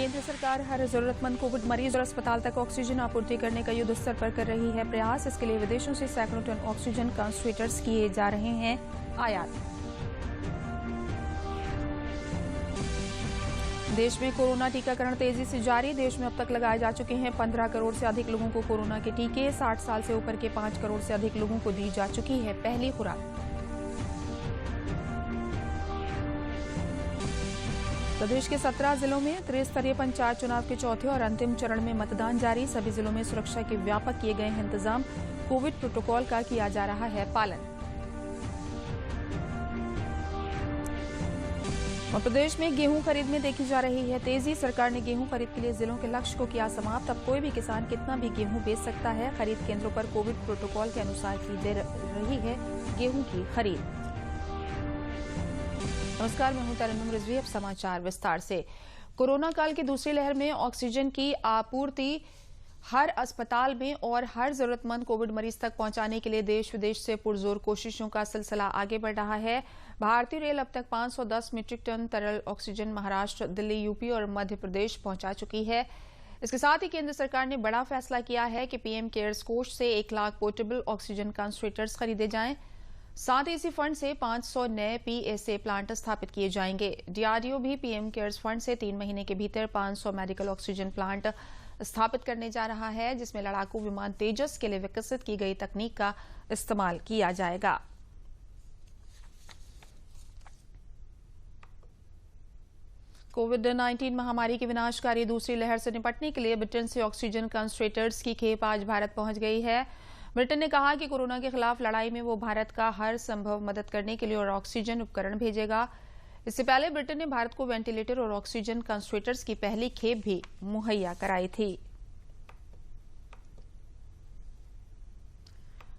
केंद्र सरकार हर जरूरतमंद कोविड मरीज और अस्पताल तक ऑक्सीजन आपूर्ति करने का युद्ध स्तर पर कर रही है प्रयास। इसके लिए विदेशों से सैकड़ों टन ऑक्सीजन कंसंट्रेटर्स किए जा रहे हैं आयात। देश में कोरोना टीकाकरण तेजी से जारी। देश में अब तक लगाए जा चुके हैं 15 करोड़ से अधिक लोगों को कोरोना के टीके। 60 साल से ऊपर के 5 करोड़ से अधिक लोगों को दी जा चुकी है पहली खुराक। प्रदेश के 17 जिलों में त्रिस्तरीय पंचायत चुनाव के चौथे और अंतिम चरण में मतदान जारी। सभी जिलों में सुरक्षा के व्यापक किए गए हैं इंतजाम। कोविड प्रोटोकॉल का किया जा रहा है पालन। और प्रदेश में गेहूं खरीद में देखी जा रही है तेजी। सरकार ने गेहूं खरीद के लिए जिलों के लक्ष्य को किया समाप्त। अब कोई भी किसान कितना भी गेहूं बेच सकता है। खरीद केंद्रों पर कोविड प्रोटोकॉल के अनुसार की जा रही है गेहूं की खरीद। नमस्कार, मैं हूं तरन्नुम रिजवी। अब समाचार विस्तार से। कोरोना काल की दूसरी लहर में ऑक्सीजन की आपूर्ति हर अस्पताल में और हर जरूरतमंद कोविड मरीज तक पहुंचाने के लिए देश विदेश से पुरजोर कोशिशों का सिलसिला आगे बढ़ रहा है। भारतीय रेल अब तक 510 मीट्रिक टन तरल ऑक्सीजन महाराष्ट्र, दिल्ली, यूपी और मध्य प्रदेश पहुंचा चुकी है। इसके साथ ही केंद्र सरकार ने बड़ा फैसला किया है कि पीएम केयर्स कोष से 1 लाख पोर्टेबल ऑक्सीजन कंसंट्रेटर्स खरीदे जाएं। साथ ही इसी फंड से 500 नए पीएसए प्लांट स्थापित किए जाएंगे। डीआरडीओ भी पीएम केयर्स फंड से 3 महीने के भीतर 500 मेडिकल ऑक्सीजन प्लांट स्थापित करने जा रहा है, जिसमें लड़ाकू विमान तेजस के लिए विकसित की गई तकनीक का इस्तेमाल किया जाएगा। कोविड-19 महामारी की विनाशकारी दूसरी लहर से निपटने के लिए ब्रिटेन से ऑक्सीजन कंसंट्रेटर्स की खेप आज भारत पहुंच गई है। ब्रिटेन ने कहा कि कोरोना के खिलाफ लड़ाई में वो भारत का हर संभव मदद करने के लिए और ऑक्सीजन उपकरण भेजेगा। इससे पहले ब्रिटेन ने भारत को वेंटिलेटर और ऑक्सीजन कंसंट्रेटर्स की पहली खेप भी मुहैया कराई थी।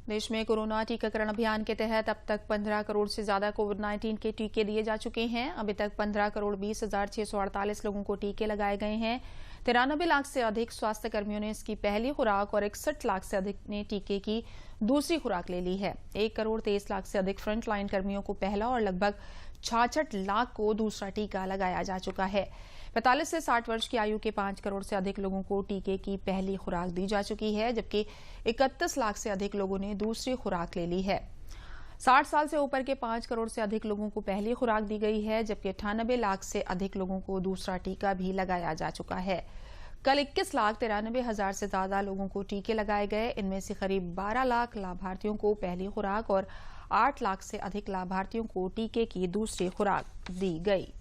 देश में कोरोना टीकाकरण अभियान के तहत अब तक 15 करोड़ से ज्यादा कोविड-19 के टीके दिए जा चुके हैं। अभी तक 15 करोड़ 20,648 लोगों को टीके लगाए गए हैं। 93 लाख से अधिक स्वास्थ्य कर्मियों ने इसकी पहली खुराक और 61 लाख से अधिक ने टीके की दूसरी खुराक ले ली है। 1 करोड़ 23 लाख से अधिक फ्रंटलाइन कर्मियों को पहला और लगभग 66 लाख को दूसरा टीका लगाया जा चुका है। 45 से 60 वर्ष की आयु के 5 करोड़ से अधिक लोगों को टीके की पहली खुराक दी जा चुकी है, जबकि 31 लाख से अधिक लोगों ने दूसरी खुराक ले ली है। 60 साल से ऊपर के 5 करोड़ से अधिक लोगों को पहली खुराक दी गई है, जबकि 98 लाख से अधिक लोगों को दूसरा टीका भी लगाया जा चुका है। कल 21,93,000 से ज्यादा लोगों को टीके लगाए गए। इनमें से करीब 12 लाख लाभार्थियों को पहली खुराक और 8 लाख से अधिक लाभार्थियों को टीके की दूसरी खुराक दी गई।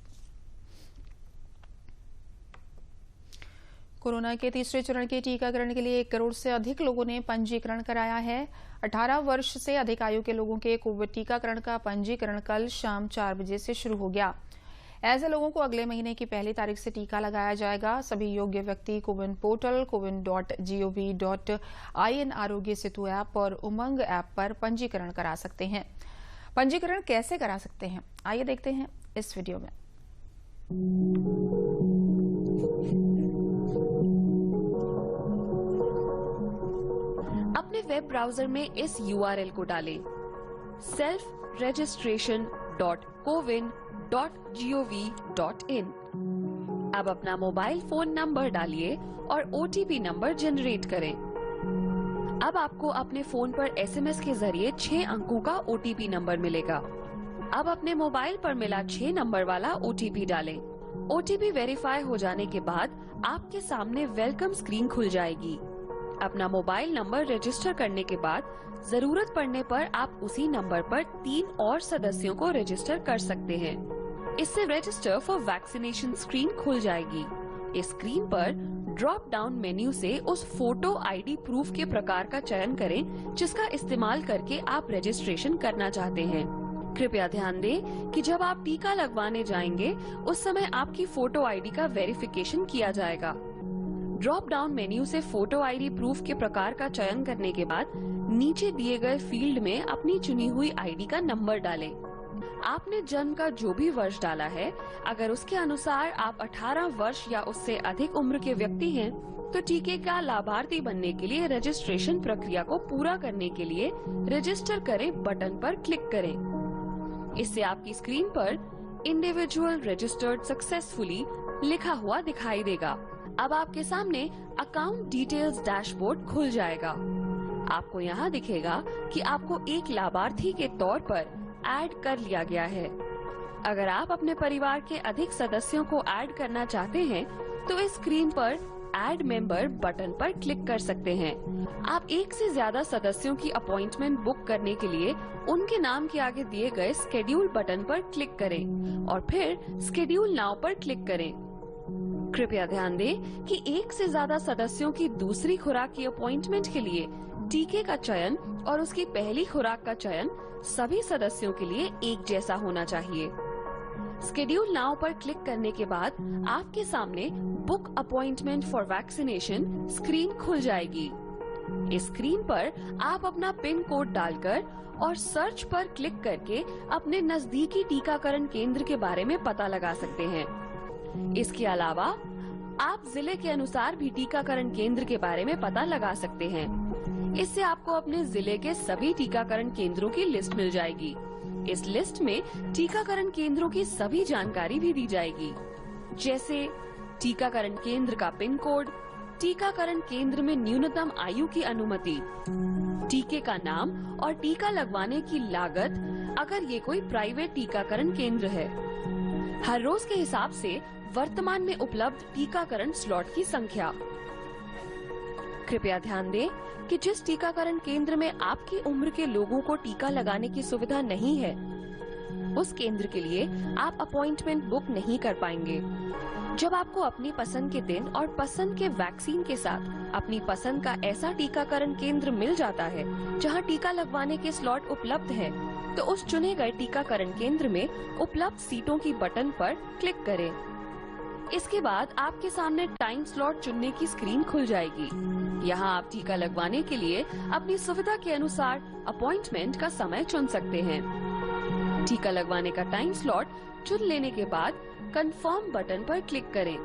कोरोना के तीसरे चरण के टीकाकरण के लिए 1 करोड़ से अधिक लोगों ने पंजीकरण कराया है। 18 वर्ष से अधिक आयु के लोगों के कोविड टीकाकरण का पंजीकरण कल शाम 4 बजे से शुरू हो गया। ऐसे लोगों को अगले महीने की 1 तारीख से टीका लगाया जाएगा। सभी योग्य व्यक्ति CoWIN portal, cowin.gov.in, Aarogya Setu app और उमंग ऐप पर पंजीकरण करा सकते हैं। पंजीकरण कैसे करा सकते हैं, आइए देखते हैं इस वीडियो में। अपने वेब ब्राउजर में इस URL को डालें selfregistration.cowin.gov.in। अब अपना मोबाइल फोन नंबर डालिए और OTP नंबर जनरेट करें। अब आपको अपने फोन पर SMS के जरिए 6 अंकों का OTP नंबर मिलेगा। अब अपने मोबाइल पर मिला 6 नंबर वाला OTP डालें। OTP वेरीफाई हो जाने के बाद आपके सामने वेलकम स्क्रीन खुल जाएगी। अपना मोबाइल नंबर रजिस्टर करने के बाद जरूरत पड़ने पर आप उसी नंबर पर 3 और सदस्यों को रजिस्टर कर सकते हैं। इससे रजिस्टर फॉर वैक्सीनेशन स्क्रीन खुल जाएगी। इस स्क्रीन पर ड्रॉप डाउन मेन्यू से उस फोटो ID प्रूफ के प्रकार का चयन करें जिसका इस्तेमाल करके आप रजिस्ट्रेशन करना चाहते हैं। कृपया ध्यान दें कि जब आप टीका लगवाने जाएंगे उस समय आपकी फोटो ID का वेरिफिकेशन किया जाएगा। ड्रॉप डाउन मेन्यू से फोटो ID प्रूफ के प्रकार का चयन करने के बाद नीचे दिए गए फील्ड में अपनी चुनी हुई ID का नंबर डालें। आपने जन्म का जो भी वर्ष डाला है, अगर उसके अनुसार आप 18 वर्ष या उससे अधिक उम्र के व्यक्ति हैं, तो टीके का लाभार्थी बनने के लिए रजिस्ट्रेशन प्रक्रिया को पूरा करने के लिए रजिस्टर करें बटन पर क्लिक करें। इससे आपकी स्क्रीन पर इंडिविजुअल रजिस्टर्ड सक्सेसफुली लिखा हुआ दिखाई देगा। अब आपके सामने अकाउंट डिटेल्स डैशबोर्ड खुल जाएगा। आपको यहाँ दिखेगा कि आपको एक लाभार्थी के तौर पर ऐड कर लिया गया है। अगर आप अपने परिवार के अधिक सदस्यों को ऐड करना चाहते हैं तो इस स्क्रीन पर ऐड मेंबर बटन पर क्लिक कर सकते हैं। आप एक से ज्यादा सदस्यों की अपॉइंटमेंट बुक करने के लिए उनके नाम के आगे दिए गए स्केड्यूल बटन पर क्लिक करें और फिर स्केड्यूल नाउ पर क्लिक करें। कृपया ध्यान दें कि एक से ज्यादा सदस्यों की दूसरी खुराक की अपॉइंटमेंट के लिए टीके का चयन और उसकी पहली खुराक का चयन सभी सदस्यों के लिए एक जैसा होना चाहिए। स्केड्यूल नाउ पर क्लिक करने के बाद आपके सामने book appointment for vaccination screen खुल जाएगी। इस स्क्रीन पर आप अपना पिन कोड डालकर और सर्च पर क्लिक करके अपने नजदीकी टीकाकरण केंद्र के बारे में पता लगा सकते हैं। इसके अलावा आप जिले के अनुसार भी टीकाकरण केंद्र के बारे में पता लगा सकते हैं। इससे आपको अपने जिले के सभी टीकाकरण केंद्रों की लिस्ट मिल जाएगी। इस लिस्ट में टीकाकरण केंद्रों की सभी जानकारी भी दी जाएगी, जैसे टीकाकरण केंद्र का पिन कोड, टीकाकरण केंद्र में न्यूनतम आयु की अनुमति, टीके का नाम और टीका लगवाने की लागत अगर ये कोई प्राइवेट टीकाकरण केंद्र है। हर रोज के हिसाब से वर्तमान में उपलब्ध टीकाकरण स्लॉट की संख्या। कृपया ध्यान दें कि जिस टीकाकरण केंद्र में आपकी उम्र के लोगों को टीका लगाने की सुविधा नहीं है, उस केंद्र के लिए आप अपॉइंटमेंट बुक नहीं कर पाएंगे। जब आपको अपनी पसंद के दिन और पसंद के वैक्सीन के साथ अपनी पसंद का ऐसा टीकाकरण केंद्र मिल जाता है जहां टीका लगवाने के स्लॉट उपलब्ध है, तो उस चुने गए टीकाकरण केंद्र में उपलब्ध सीटों की बटन पर क्लिक करें। इसके बाद आपके सामने टाइम स्लॉट चुनने की स्क्रीन खुल जाएगी। यहाँ आप टीका लगवाने के लिए अपनी सुविधा के अनुसार अपॉइंटमेंट का समय चुन सकते हैं। टीका लगवाने का टाइम स्लॉट चुन लेने के बाद कंफर्म बटन पर क्लिक करें।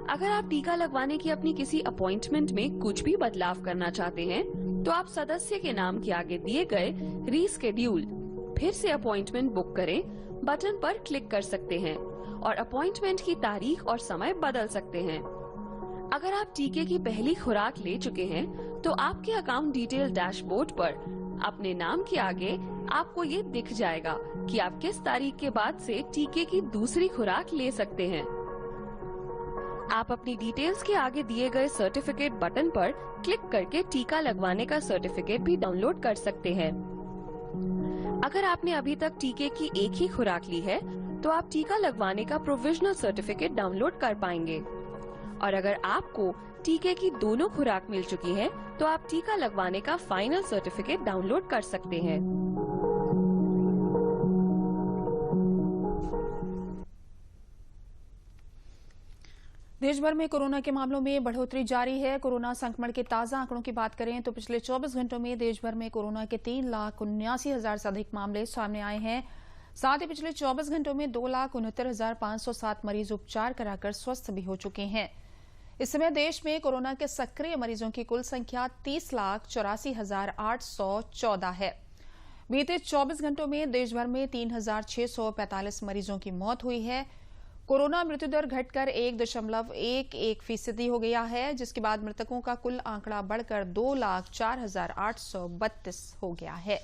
अगर आप टीका लगवाने की अपनी किसी अपॉइंटमेंट में कुछ भी बदलाव करना चाहते हैं, तो आप सदस्य के नाम के आगे दिए गए रीस्केड्यूल फिर से अपॉइंटमेंट बुक करें बटन पर क्लिक कर सकते हैं और अपॉइंटमेंट की तारीख और समय बदल सकते हैं। अगर आप टीके की पहली खुराक ले चुके हैं, तो आपके अकाउंट डिटेल डैशबोर्ड पर अपने नाम के आगे आपको ये दिख जाएगा कि आप किस तारीख के बाद से टीके की दूसरी खुराक ले सकते हैं। आप अपनी डिटेल्स के आगे दिए गए सर्टिफिकेट बटन पर क्लिक करके टीका लगवाने का सर्टिफिकेट भी डाउनलोड कर सकते हैं। अगर आपने अभी तक टीके की एक ही खुराक ली है, तो आप टीका लगवाने का प्रोविजनल सर्टिफिकेट डाउनलोड कर पाएंगे। और अगर आपको टीके की दोनों खुराक मिल चुकी है, तो आप टीका लगवाने का फाइनल सर्टिफिकेट डाउनलोड कर सकते हैं। देश भर में कोरोना के मामलों में बढ़ोतरी जारी है। कोरोना संक्रमण के ताजा आंकड़ों की बात करें तो पिछले 24 घंटों में देश भर में कोरोना के 3,79,000 से अधिक मामले सामने आए हैं। साथ ही पिछले 24 घंटों में 2,69,507 मरीज उपचार कराकर स्वस्थ भी हो चुके हैं। इस समय देश में कोरोना के सक्रिय मरीजों की कुल संख्या 30,84,814 है। बीते 24 घंटों में देश भर में 3,645 मरीजों की मौत हुई है। कोरोना मृत्यु दर घटकर 1.11% हो गया है, जिसके बाद मृतकों का कुल आंकड़ा बढ़कर 2,04,832 हो गया है।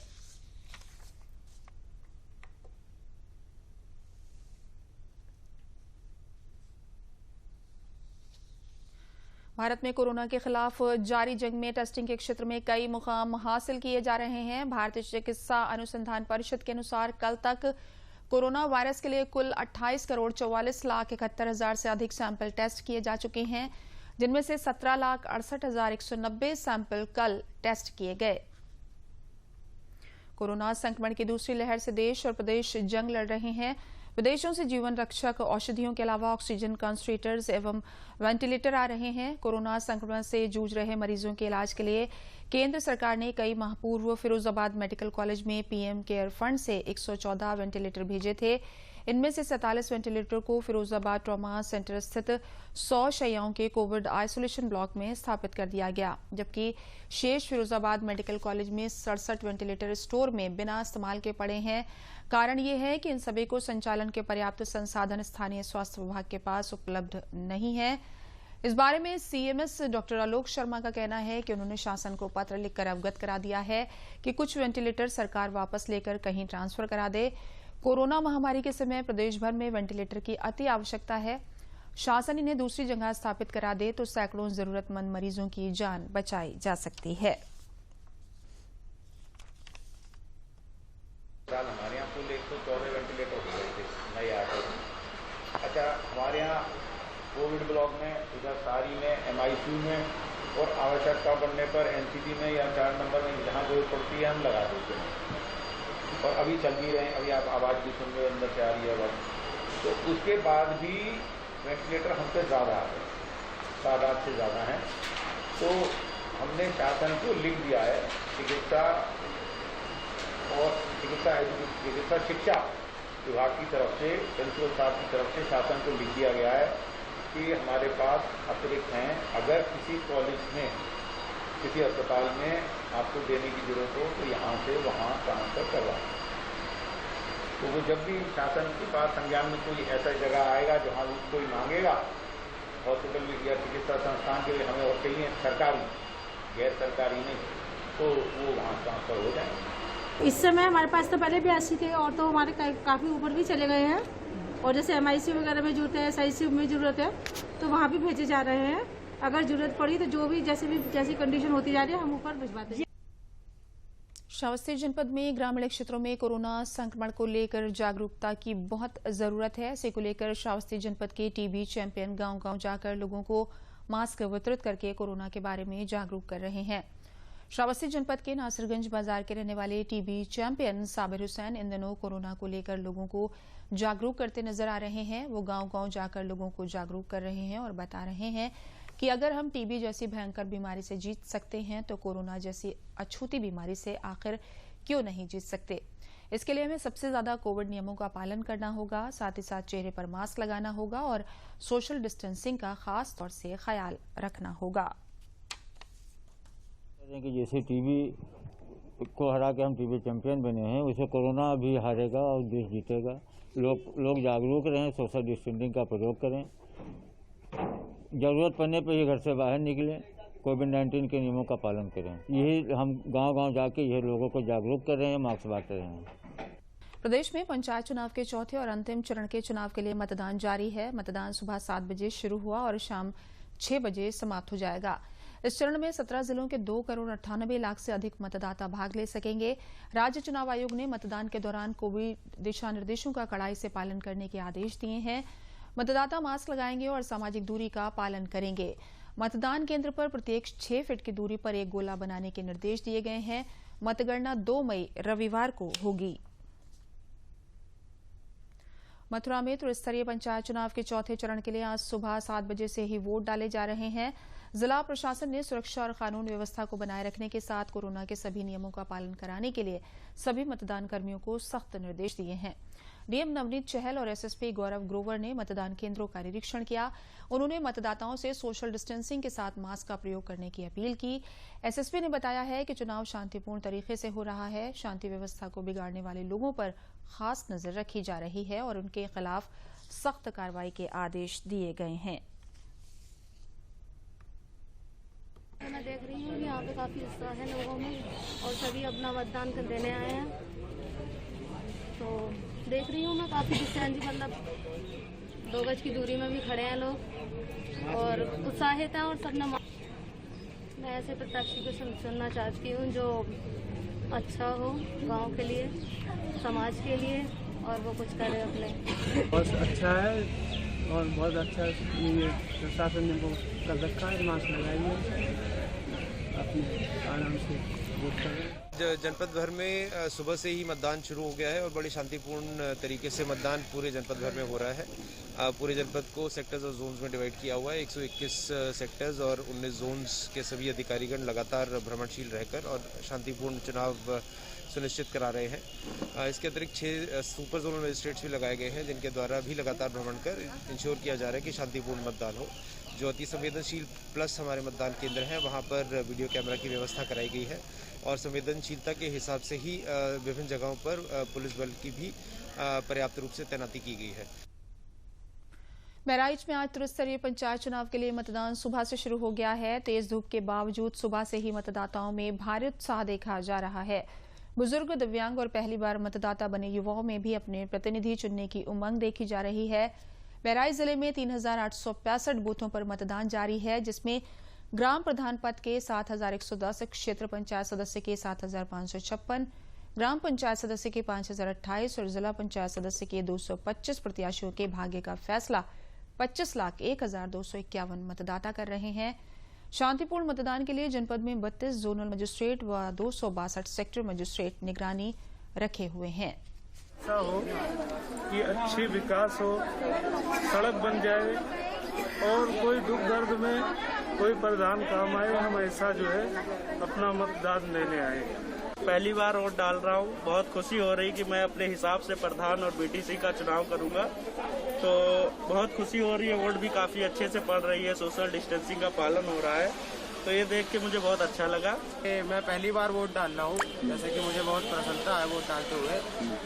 भारत में कोरोना के खिलाफ जारी जंग में टेस्टिंग के क्षेत्र में कई मुकाम हासिल किए जा रहे हैं। भारतीय चिकित्सा अनुसंधान परिषद के अनुसार कल तक कोरोना वायरस के लिए कुल 28,44,71,000 से अधिक सैंपल टेस्ट किए जा चुके हैं, जिनमें से 17,68,190 सैंपल कल टेस्ट किए गए। कोरोना संक्रमण की दूसरी लहर से देश और प्रदेश जंग लड़ रहे हैं। विदेशों से जीवन रक्षक औषधियों के अलावा ऑक्सीजन कंसंट्रेटर्स एवं वेंटिलेटर आ रहे हैं। कोरोना संक्रमण से जूझ रहे मरीजों के इलाज के लिए केंद्र सरकार ने कई माह पूर्व फिरोजाबाद मेडिकल कॉलेज में पीएम केयर फंड से 114 वेंटिलेटर भेजे थे। इनमें से 47 वेंटिलेटर को फिरोजाबाद ट्रॉमा सेंटर स्थित 100 शैय्याओं के कोविड आइसोलेशन ब्लॉक में स्थापित कर दिया गया, जबकि शेष फिरोजाबाद मेडिकल कॉलेज में 67 वेंटिलेटर स्टोर में बिना इस्तेमाल के पड़े हैं। कारण ये है कि इन सभी को संचालन के पर्याप्त संसाधन स्थानीय स्वास्थ्य विभाग के पास उपलब्ध नहीं है। इस बारे में सीएमएस डॉक्टर आलोक शर्मा का कहना है कि उन्होंने शासन को पत्र लिखकर अवगत करा दिया है कि कुछ वेंटिलेटर सरकार वापस लेकर कहीं ट्रांसफर करा दे। कोरोना महामारी के समय प्रदेश भर में वेंटिलेटर की अति आवश्यकता है। शासन इन्हें दूसरी जगह स्थापित करा दे तो सैकड़ों जरूरतमंद मरीजों की जान बचाई जा सकती है। हमारे यहाँ कुल 114 वेंटिलेटर हो गए थे नए आते। अच्छा, हमारे यहाँ कोविड ब्लॉक में, इधर सारी में, एमआईसीयू में और आवश्यकता पड़ने पर एनसीबी में या 4 नंबर में जहाँ जरूरत पड़ती है हम लगा देते हैं। और अभी चल भी रहे हैं, अभी आप आवाज़ भी सुन रहे हो, अंदर से आ रही है आवाज़। तो उसके बाद भी वेंटिलेटर हमसे ज़्यादा आ गए, तादाद से ज़्यादा हैं। तो हमने शासन को लिख दिया है, चिकित्सा शिक्षा विभाग की तरफ से, प्रिंसिपल साहब की तरफ से शासन को लिख दिया गया है कि हमारे पास अतिरिक्त हैं। अगर किसी कॉलेज में, किसी अस्पताल में आपको देने की जरूरत हो तो यहाँ से वहाँ ट्रांसफर करवाएं। तो वो जब भी शासन के पास संज्ञान में कोई ऐसा जगह आएगा जहाँ कोई मांगेगा हॉस्पिटल या चिकित्सा संस्थान के लिए, हमें और चाहिए सरकारी, गैर सरकारी नहीं, तो वो वहाँ ट्रांसफर हो जाएंगे। इस समय हमारे पास तो पहले भी 80 थे और तो हमारे काफ़ी ऊपर भी चले गए हैं। और जैसे एमआईसीयू वगैरह में जरूरत है, एसआईसीयू में जरूरत है, तो वहाँ भी भेजे जा रहे हैं। अगर जरूरत पड़ी तो जो भी जैसी कंडीशन होती जा रही है हम ऊपर भिजवाते हैं। श्रावस्ती जनपद में ग्रामीण क्षेत्रों में कोरोना संक्रमण को लेकर जागरूकता की बहुत जरूरत है। इसी को लेकर श्रावस्ती जनपद के टीबी चैंपियन गांव-गांव जाकर लोगों को मास्क वितरित करके कोरोना के बारे में जागरूक कर रहे हैं। श्रावस्ती जनपद के नासिरगंज बाजार के रहने वाले टीबी चैंपियन साबिर हुसैन इन दिनों कोरोना को लेकर लोगों को जागरूक करते नजर आ रहे हैं। वो गांव-गांव जाकर लोगों को जागरूक कर रहे हैं और बता रहे हैं कि अगर हम टीबी जैसी भयंकर बीमारी से जीत सकते हैं तो कोरोना जैसी अछूती बीमारी से आखिर क्यों नहीं जीत सकते। इसके लिए हमें सबसे ज्यादा कोविड नियमों का पालन करना होगा, साथ ही साथ चेहरे पर मास्क लगाना होगा और सोशल डिस्टेंसिंग का खास तौर से ख्याल रखना होगा। कि जैसे टीबी को हरा के हम टीबी चैंपियन बने हैं, उसे कोरोना भी हारेगा और देश जीतेगा। लोग जागरूक रहें, सोशल डिस्टेंसिंग का प्रयोग करें, जरूरत पड़ने पर ही घर से बाहर निकलें, कोविड-19 के नियमों का पालन करें। यही हम गांव-गांव जाके यह लोगों को जागरूक कर रहे हैं, मास्क बांट रहे हैं। प्रदेश में पंचायत चुनाव के चौथे और अंतिम चरण के चुनाव के लिए मतदान जारी है। मतदान सुबह 7 बजे शुरू हुआ और शाम 6 बजे समाप्त हो जाएगा। इस चरण में 17 जिलों के 2,98,00,000 से अधिक मतदाता भाग ले सकेंगे। राज्य चुनाव आयोग ने मतदान के दौरान कोविड दिशा निर्देशों का कड़ाई से पालन करने के आदेश दिए हैं। मतदाता मास्क लगाएंगे और सामाजिक दूरी का पालन करेंगे। मतदान केंद्र पर प्रत्येक 6 फीट की दूरी पर एक गोला बनाने के निर्देश दिए गए हैं। मतगणना 2 मई रविवार को होगी। मथुरा में त्रिस्तरीय पंचायत चुनाव के चौथे चरण के लिए आज सुबह 7 बजे से ही वोट डाले जा रहे हैं। जिला प्रशासन ने सुरक्षा और कानून व्यवस्था को बनाए रखने के साथ कोरोना के सभी नियमों का पालन कराने के लिए सभी मतदान कर्मियों को सख्त निर्देश दिए हैं। डीएम नवनीत चहल और एसएसपी गौरव ग्रोवर ने मतदान केंद्रों का निरीक्षण किया। उन्होंने मतदाताओं से सोशल डिस्टेंसिंग के साथ मास्क का प्रयोग करने की अपील की। एसएसपी ने बताया है कि चुनाव शांतिपूर्ण तरीके से हो रहा है। शांति व्यवस्था को बिगाड़ने वाले लोगों पर खास नजर रखी जा रही है और उनके खिलाफ सख्त कार्रवाई के आदेश दिए गए हैं। मैं देख रही हूँ कि यहाँ पे काफी उत्साह है लोगों में और सभी अपना मतदान कर देने आए हैं। तो देख रही हूँ मैं काफी डिस्टेंस, मतलब 2 गज की दूरी में भी खड़े हैं लोग और उत्साहित हैं और सबने मैं ऐसे प्रत्याशी को चुनना चाहती हूँ जो अच्छा हो गांव के लिए, समाज के लिए और वो कुछ करे अपने। बहुत अच्छा है और बहुत अच्छा ये प्रशासन ने वो कर रखा है। मास्क लगाइए, अपने आराम से वोट करें। जनपद भर में सुबह से ही मतदान शुरू हो गया है और बड़ी शांतिपूर्ण तरीके से मतदान पूरे जनपद भर में हो रहा है। पूरे जनपद को सेक्टर्स और जोन्स में डिवाइड किया हुआ है। 121 सेक्टर्स और 19 जोन्स के सभी अधिकारीगण लगातार भ्रमणशील रहकर और शांतिपूर्ण चुनाव सुनिश्चित करा रहे हैं। इसके अतिरिक्त 6 सुपर जोनल मजिस्ट्रेट्स भी लगाए गए हैं, जिनके द्वारा भी लगातार भ्रमण कर इंश्योर किया जा रहा है कि शांतिपूर्ण मतदान हो। जो अति संवेदनशील प्लस हमारे मतदान केंद्र हैं, वहाँ पर वीडियो कैमरा की व्यवस्था कराई गई है और संवेदनशीलता के हिसाब से ही विभिन्न जगहों पर पुलिस बल की भी पर्याप्त रूप से तैनाती की गई है। बहराइच में आज त्रिस्तरीय पंचायत चुनाव के लिए मतदान सुबह से शुरू हो गया है। तेज धूप के बावजूद सुबह से ही मतदाताओं में भारी उत्साह देखा जा रहा है। बुजुर्ग, दिव्यांग और पहली बार मतदाता बने युवाओं में भी अपने प्रतिनिधि चुनने की उमंग देखी जा रही है। बहराइच जिले में 3865 बूथों पर मतदान जारी है, जिसमें ग्राम प्रधान पद के 7110, क्षेत्र पंचायत सदस्य के 7556, ग्राम पंचायत सदस्य के 5028 और जिला पंचायत सदस्य के 225 प्रत्याशियों के भाग्य का फैसला 25,01,251 मतदाता कर रहे हैं। शांतिपूर्ण मतदान के लिए जनपद में 32 जोनल मजिस्ट्रेट व 262 सेक्टर मजिस्ट्रेट निगरानी रखे हुए हैं। ऐसा हो कि अच्छी विकास हो, सड़क बन जाए और कोई दुख दर्द में कोई प्रधान काम आए, हम ऐसा जो है अपना मतदान लेने आए। पहली बार वोट डाल रहा हूँ, बहुत खुशी हो रही कि मैं अपने हिसाब से प्रधान और बीटीसी का चुनाव करूँगा, तो बहुत खुशी हो रही है। वोट भी काफ़ी अच्छे से पड़ रही है, सोशल डिस्टेंसिंग का पालन हो रहा है, तो ये देख के मुझे बहुत अच्छा लगा। मैं पहली बार वोट डाल रहा हूँ, जैसे कि मुझे बहुत प्रसन्नता है वोट डालते हुए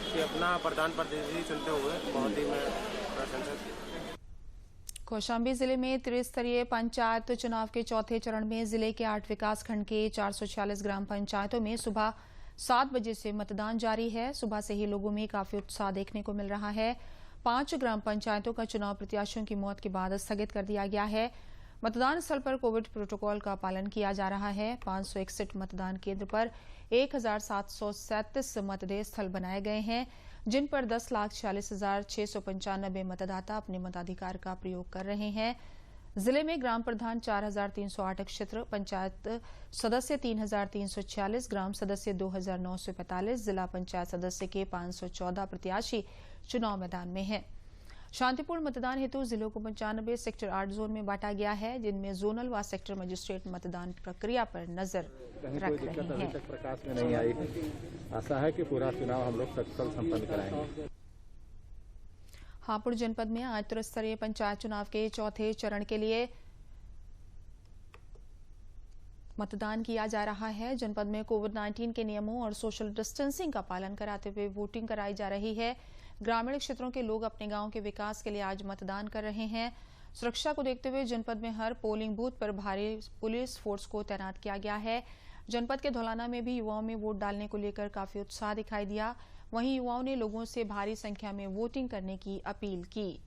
कि अपना प्रधान प्रतिनिधि चुनते हुए बहुत ही मैं प्रसन्न। कौशाम्बी जिले में त्रिस्तरीय पंचायत चुनाव के चौथे चरण में जिले के 8 विकासखंड के 446 ग्राम पंचायतों में सुबह 7 बजे से मतदान जारी है। सुबह से ही लोगों में काफी उत्साह देखने को मिल रहा है। 5 ग्राम पंचायतों का चुनाव प्रत्याशियों की मौत के बाद स्थगित कर दिया गया है। मतदान स्थल पर कोविड प्रोटोकॉल का पालन किया जा रहा है। 561 मतदान केंद्र पर 1737 मतदेय स्थल बनाए गए हैं, जिन पर 10,46,695 मतदाता अपने मताधिकार का प्रयोग कर रहे हैं। जिले में ग्राम प्रधान 4,308, क्षेत्र पंचायत सदस्य 3,346, ग्राम सदस्य 2,945, जिला पंचायत सदस्य के 514 प्रत्याशी चुनाव मैदान में हैं। शांतिपूर्ण मतदान हेतु जिलों को 95 सेक्टर 8 जोन में बांटा गया है, जिनमें जोनल व सेक्टर मजिस्ट्रेट मतदान प्रक्रिया पर नजर रख रहे हैं। अभी तक प्रकाश में नहीं आई है। आशा है कि पूरा चुनाव हम लोग सफल संपन्न कराएंगे। हापुड़ जनपद में आज त्रिस्तरीय पंचायत चुनाव के चौथे चरण के लिए मतदान किया जा रहा है। जनपद में कोविड-19 के नियमों और सोशल डिस्टेंसिंग का पालन कराते हुए वोटिंग कराई जा रही है। ग्रामीण क्षेत्रों के लोग अपने गांव के विकास के लिए आज मतदान कर रहे हैं। सुरक्षा को देखते हुए जनपद में हर पोलिंग बूथ पर भारी पुलिस फोर्स को तैनात किया गया है। जनपद के धौलाना में भी युवाओं में वोट डालने को लेकर काफी उत्साह दिखाई दिया। वहीं युवाओं ने लोगों से भारी संख्या में वोटिंग करने की अपील की।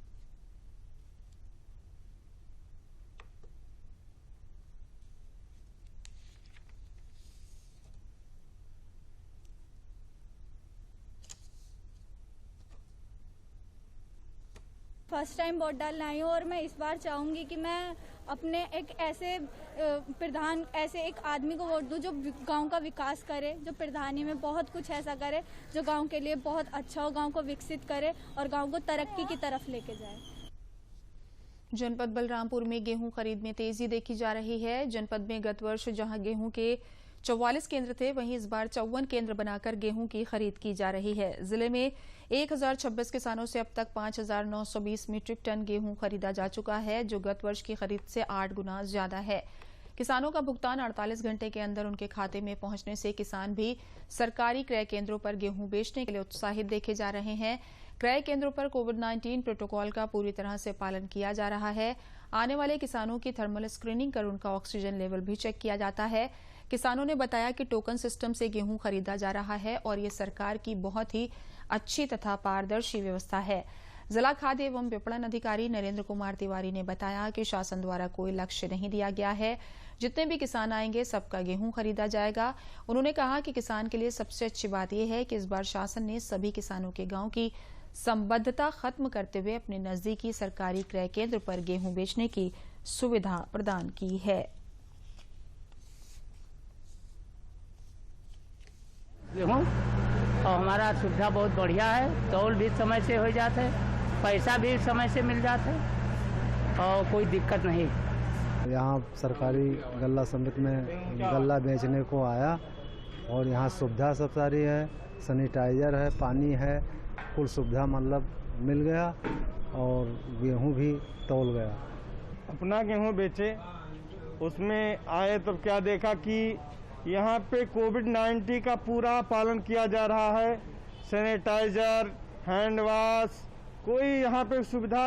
फर्स्ट टाइम वोट डालने आई हूँ और मैं इस बार चाहूँगी कि मैं अपने एक ऐसे प्रधान, ऐसे एक आदमी को वोट दूँ जो गांव का विकास करे, जो प्रधानी में बहुत कुछ ऐसा करे जो गांव के लिए बहुत अच्छा हो, गांव को विकसित करे और गांव को तरक्की की तरफ लेके जाए। जनपद बलरामपुर में गेहूं खरीद में तेजी देखी जा रही है। जनपद में गत वर्ष जहां गेहूं के 44 केंद्र थे, वहीं इस बार 54 केंद्र बनाकर गेहूं की खरीद की जा रही है। जिले में 1026 किसानों से अब तक 5,920 मीट्रिक टन गेहूं खरीदा जा चुका है, जो गत वर्ष की खरीद से 8 गुना ज्यादा है। किसानों का भुगतान 48 घंटे के अंदर उनके खाते में पहुंचने से किसान भी सरकारी क्रय केंद्रों पर गेहूं बेचने के लिए उत्साहित देखे जा रहे हैं। क्रय केंद्रों पर कोविड-19 प्रोटोकॉल का पूरी तरह से पालन किया जा रहा है। आने वाले किसानों की थर्मल स्क्रीनिंग कर उनका ऑक्सीजन लेवल भी चेक किया जाता है। किसानों ने बताया कि टोकन सिस्टम से गेहूं खरीदा जा रहा है और ये सरकार की बहुत ही अच्छी तथा पारदर्शी व्यवस्था है। जिला खाद्य एवं विपणन अधिकारी नरेंद्र कुमार तिवारी ने बताया कि शासन द्वारा कोई लक्ष्य नहीं दिया गया है। जितने भी किसान आएंगे सबका गेहूं खरीदा जाएगा। उन्होंने कहा कि किसान के लिए सबसे अच्छी बात यह है कि इस बार शासन ने सभी किसानों के गांव की संबद्धता खत्म करते हुए अपने नजदीकी सरकारी क्रय केंद्र पर गेहूं बेचने की सुविधा प्रदान की है। गेहूँ और हमारा सुविधा बहुत बढ़िया है। तौल भी समय से हो जाता है, पैसा भी समय से मिल जाता है और कोई दिक्कत नहीं। यहाँ सरकारी गल्ला समिति में गल्ला बेचने को आया और यहाँ सुविधा सब सारी है, सैनिटाइजर है, पानी है, कुल सुविधा मतलब मिल गया और गेहूँ भी तौल गया। अपना गेहूँ बेचे, उसमें आए तो क्या देखा कि यहाँ पे कोविड-19 का पूरा पालन किया जा रहा है। सैनिटाइजर, हैंड वॉश, कोई यहाँ पे सुविधा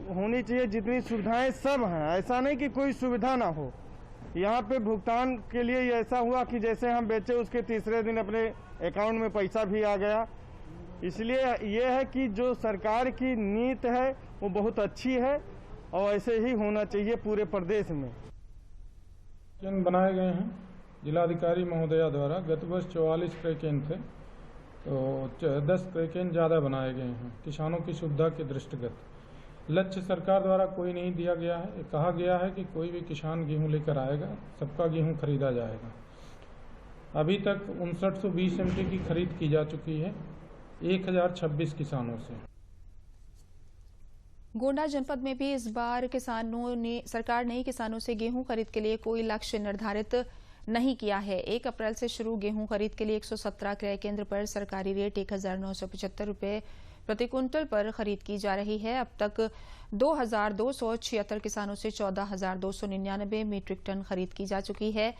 होनी चाहिए, जितनी सुविधाएं सब हैं, ऐसा नहीं कि कोई सुविधा ना हो। यहाँ पे भुगतान के लिए ये ऐसा हुआ कि जैसे हम बेचे उसके तीसरे दिन अपने अकाउंट में पैसा भी आ गया। इसलिए ये है कि जो सरकार की नीति है वो बहुत अच्छी है और ऐसे ही होना चाहिए पूरे प्रदेश में। बनाए गए हैं जिलाधिकारी महोदया द्वारा। गत वर्ष 44 क्रय थे तो 10 क्रय ज़्यादा बनाए गए हैं किसानों की सुविधा के दृष्टिगत। लक्ष्य सरकार द्वारा कोई नहीं दिया गया है, कहा गया है कि कोई भी किसान गेहूं लेकर आएगा, सबका गेहूं खरीदा जाएगा। अभी तक 5920 MT की खरीद की जा चुकी है 1026 किसानों से। गोंडा जनपद में भी इस बार सरकार ने किसानों से गेहूं खरीद के लिए कोई लक्ष्य निर्धारित नहीं किया है। 1 अप्रैल से शुरू गेहूं खरीद के लिए 117 क्रय केंद्र पर सरकारी रेट 1975 रुपये प्रति क्विंटल पर खरीद की जा रही है। अब तक 2276 किसानों से 14299 मीट्रिक टन खरीद की जा चुकी है।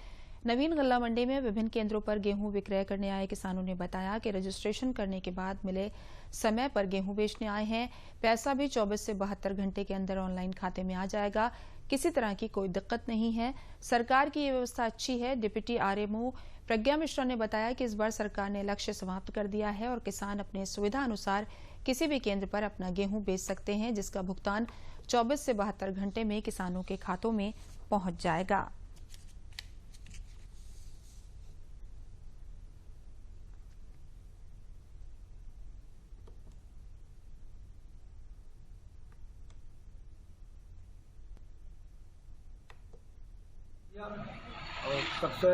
नवीन गल्ला मंडी में विभिन्न केंद्रों पर गेहूं विक्रय करने आए किसानों ने बताया कि रजिस्ट्रेशन करने के बाद मिले समय पर गेहूं बेचने आए हैं। पैसा भी 24 से 72 घंटे के अंदर ऑनलाइन खाते में आ जाएगा। किसी तरह की कोई दिक्कत नहीं है। सरकार की ये व्यवस्था अच्छी है। डिप्टी RMO प्रज्ञा मिश्रा ने बताया कि इस बार सरकार ने लक्ष्य समाप्त कर दिया है और किसान अपने सुविधा अनुसार किसी भी केंद्र पर अपना गेहूं बेच सकते हैं, जिसका भुगतान 24 से 72 घंटे में किसानों के खातों में पहुंच जाएगा। और सबसे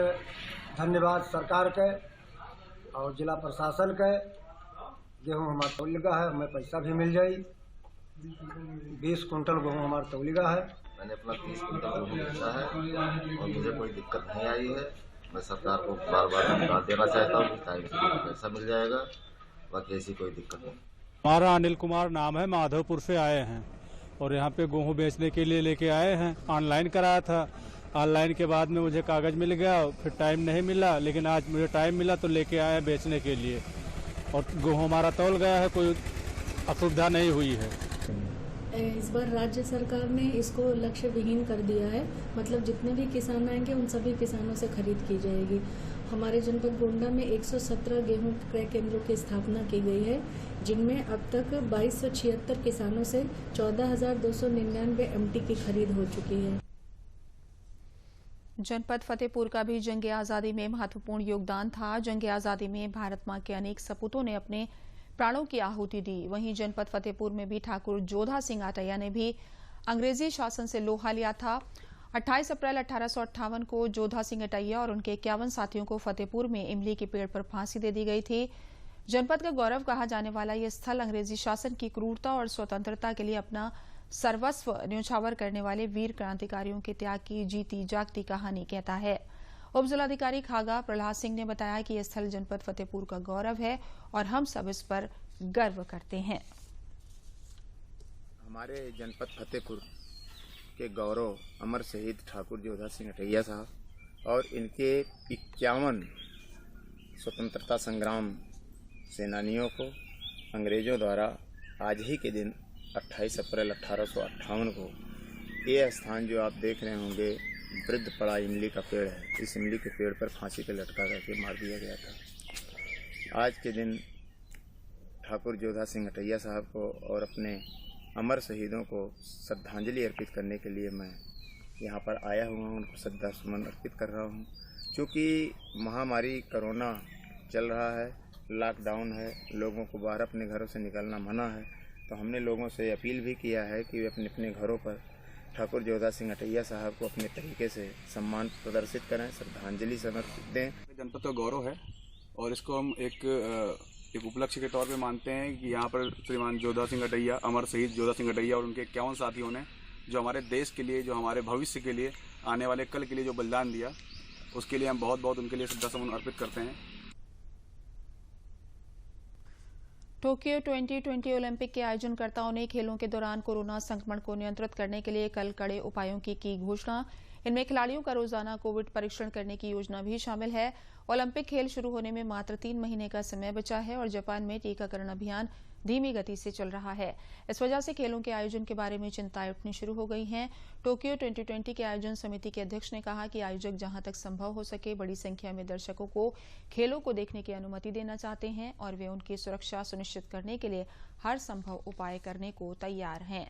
धन्यवाद सरकार के और जिला प्रशासन के। गेहूँ हमारा तौलिगा है, हमें पैसा भी मिल जाये। 20 कुंटल गेहूँ हमारा तौलिगा है। मैंने अपना 30 कुंटल गेहूँ बेचा है और मुझे कोई दिक्कत नहीं आई है। मैं सरकार को बार बार धन्यवाद देना चाहता हूँ कि टाइम से पैसा मिल जाएगा, बाकी ऐसी कोई दिक्कत नहीं। हमारा अनिल कुमार नाम है, माधवपुर से आए हैं और यहाँ पे गेहूँ बेचने के लिए लेके आए हैं। ऑनलाइन कराया था, ऑनलाइन के बाद में मुझे कागज़ मिल गया, फिर टाइम नहीं मिला, लेकिन आज मुझे टाइम मिला तो लेके आए बेचने के लिए और गेहूँ हमारा तौल गया है, कोई असुविधा नहीं हुई है। इस बार राज्य सरकार ने इसको लक्ष्य विहीन कर दिया है, मतलब जितने भी किसान आएंगे उन सभी किसानों से खरीद की जाएगी। हमारे जनपद गोंडा में 117 गेहूं क्रय केंद्रों की स्थापना की गई है, जिनमें अब तक 2276 किसानों से 14,299 MT की खरीद हो चुकी है। जनपद फतेहपुर का भी जंग आज़ादी में महत्वपूर्ण योगदान था। जंग आज़ादी में भारत मां के अनेक सपूतों ने अपने प्राणों की आहुति दी। वहीं जनपद फतेहपुर में भी ठाकुर जोधा सिंह आटैया ने भी अंग्रेजी शासन से लोहा लिया था। 28 अप्रैल 1858 को जोधा सिंह आटैया और उनके 51 साथियों को फतेहपुर में इमली के पेड़ पर फांसी दे दी गई थी। जनपद का गौरव कहा जाने वाला यह स्थल अंग्रेजी शासन की क्रूरता और स्वतंत्रता के लिए अपना सर्वस्व न्योछावर करने वाले वीर क्रांतिकारियों के त्याग की जीती जागती कहानी कहता है। उप जिलाधिकारी खागा प्रहलाद सिंह ने बताया कि यह स्थल जनपद फतेहपुर का गौरव है और हम सब इस पर गर्व करते हैं। हमारे जनपद फतेहपुर के गौरव अमर शहीद ठाकुर जोधा सिंह आटैया साहब और इनके 51 स्वतंत्रता संग्राम सेनानियों को अंग्रेजों द्वारा आज ही के दिन 28 अप्रैल 1858 को ये स्थान जो आप देख रहे होंगे वृद्ध पड़ा इमली का पेड़ है, इस इमली के पेड़ पर फांसी पे लटका करके मार दिया गया था। आज के दिन ठाकुर जोधा सिंह आटैया साहब को और अपने अमर शहीदों को श्रद्धांजलि अर्पित करने के लिए मैं यहाँ पर आया हुआ हूँ, उनको श्रद्धा सुमन अर्पित कर रहा हूँ। क्योंकि महामारी कोरोना चल रहा है, लॉकडाउन है, लोगों को बाहर अपने घरों से निकलना मना है, तो हमने लोगों से अपील भी किया है कि वे अपने अपने घरों पर ठाकुर जोधा सिंह आटैया साहब को अपने तरीके से सम्मान प्रदर्शित करें, श्रद्धांजलि समर्पित दें। जनपद का गौरव है और इसको हम एक उपलक्ष्य के तौर पे मानते हैं कि यहाँ पर श्रीमान जोधा सिंह आटैया, अमर शहीद जोधा सिंह आटैया और उनके 51 साथियों ने जो हमारे देश के लिए, जो हमारे भविष्य के लिए, आने वाले कल के लिए जो बलिदान दिया, उसके लिए हम बहुत बहुत उनके लिए श्रद्धासुमन अर्पित करते हैं। टोक्यो 2020 ओलंपिक के आयोजनकर्ताओं ने खेलों के दौरान कोरोना संक्रमण को नियंत्रित करने के लिए कल कड़े उपायों की घोषणा। इनमें खिलाड़ियों का रोजाना कोविड परीक्षण करने की योजना भी शामिल है। ओलंपिक खेल शुरू होने में मात्र 3 महीने का समय बचा है और जापान में टीकाकरण अभियान धीमी गति से चल रहा है। इस वजह से खेलों के आयोजन के बारे में चिंताएं उठनी शुरू हो गई हैं। टोक्यो 2020 के आयोजन समिति के अध्यक्ष ने कहा कि आयोजक जहां तक संभव हो सके बड़ी संख्या में दर्शकों को खेलों को देखने की अनुमति देना चाहते हैं और वे उनकी सुरक्षा सुनिश्चित करने के लिए हर संभव उपाय करने को तैयार हैं।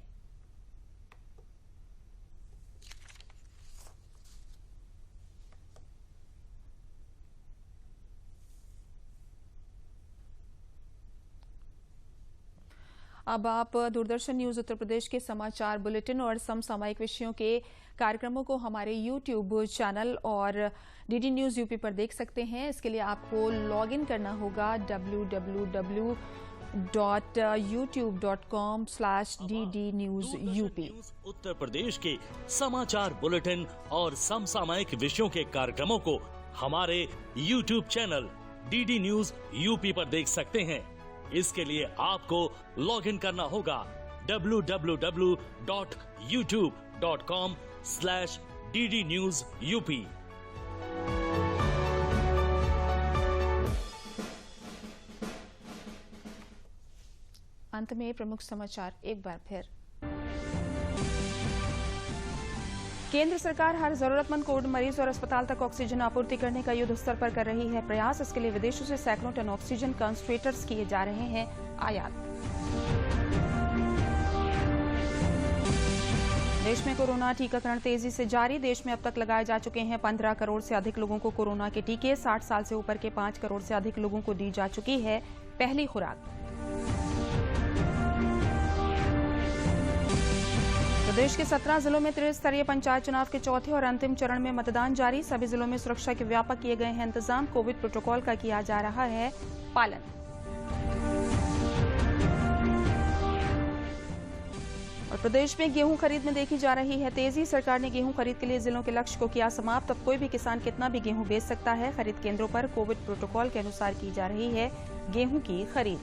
अब आप दूरदर्शन न्यूज उत्तर प्रदेश के समाचार बुलेटिन और समसामयिक विषयों के कार्यक्रमों को हमारे YouTube चैनल और DD न्यूज यूपी पर देख सकते हैं। इसके लिए आपको लॉग इन करना होगा www.youtube.com/ddnewsup। उत्तर प्रदेश के समाचार बुलेटिन और समसामयिक विषयों के कार्यक्रमों को हमारे YouTube channel DD news UP पर देख सकते हैं। इसके लिए आपको लॉग इन करना होगा www.youtube.com/ddnewsup। अंत में प्रमुख समाचार एक बार फिर। केंद्र सरकार हर जरूरतमंद कोविड मरीज और अस्पताल तक ऑक्सीजन आपूर्ति करने का युद्ध स्तर पर कर रही है प्रयास। इसके लिए विदेशों से सैकड़ों टन ऑक्सीजन कंसंट्रेटर्स किए जा रहे हैं आयात। देश में कोरोना टीकाकरण तेजी से जारी। देश में अब तक लगाए जा चुके हैं 15 करोड़ से अधिक लोगों को कोरोना के टीके। 60 साल से ऊपर के 5 करोड़ से अधिक लोगों को दी जा चुकी है पहली खुराक। प्रदेश के 17 जिलों में त्रिस्तरीय पंचायत चुनाव के चौथे और अंतिम चरण में मतदान जारी। सभी जिलों में सुरक्षा के व्यापक किए गए हैं इंतजाम। कोविड प्रोटोकॉल का किया जा रहा है पालन। और प्रदेश में गेहूं खरीद में देखी जा रही है तेजी। सरकार ने गेहूं खरीद के लिए जिलों के लक्ष्य को किया समाप्त। अब कोई भी किसान कितना भी गेहूं बेच सकता है। खरीद केंद्रों पर कोविड प्रोटोकॉल के अनुसार की जा रही है गेहूं की खरीद।